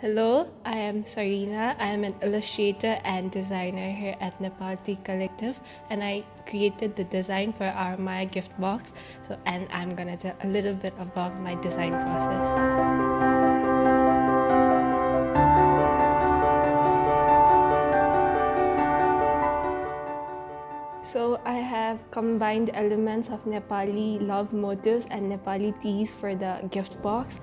Hello, I am Sarina. I am an illustrator and designer here at Nepal Tea Collective, and I created the design for our My Gift Box. And I'm gonna tell a little bit about my design process. So I have combined elements of Nepali love motifs and Nepali teas for the gift box.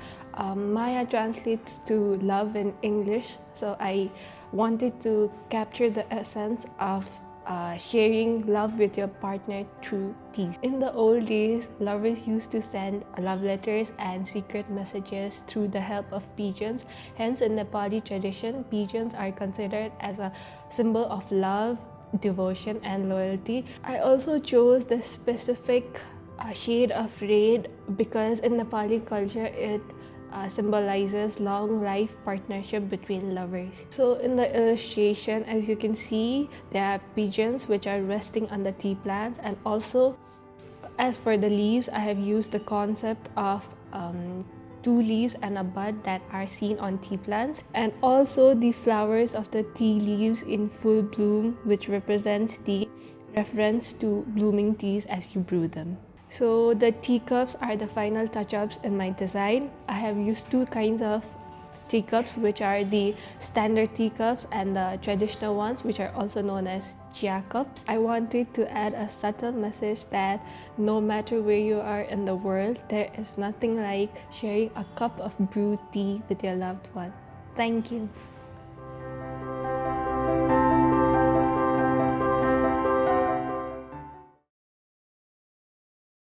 Maya translates to love in English, so I wanted to capture the essence of sharing love with your partner through teas. In the old days, lovers used to send love letters and secret messages through the help of pigeons. Hence, in Nepali tradition, pigeons are considered as a symbol of love, devotion and loyalty. I also chose the specific shade of red because in Nepali culture it symbolizes long life partnership between lovers. So in the illustration, as you can see, there are pigeons which are resting on the tea plants, and also as for the leaves, I have used the concept of two leaves and a bud that are seen on tea plants, and also the flowers of the tea leaves in full bloom, which represents the reference to blooming teas as you brew them. So the teacups are the final touch-ups in my design. I have used two kinds of teacups, which are the standard teacups and the traditional ones, which are also known as chia cups. I wanted to add a subtle message that no matter where you are in the world, there is nothing like sharing a cup of brewed tea with your loved one. Thank you.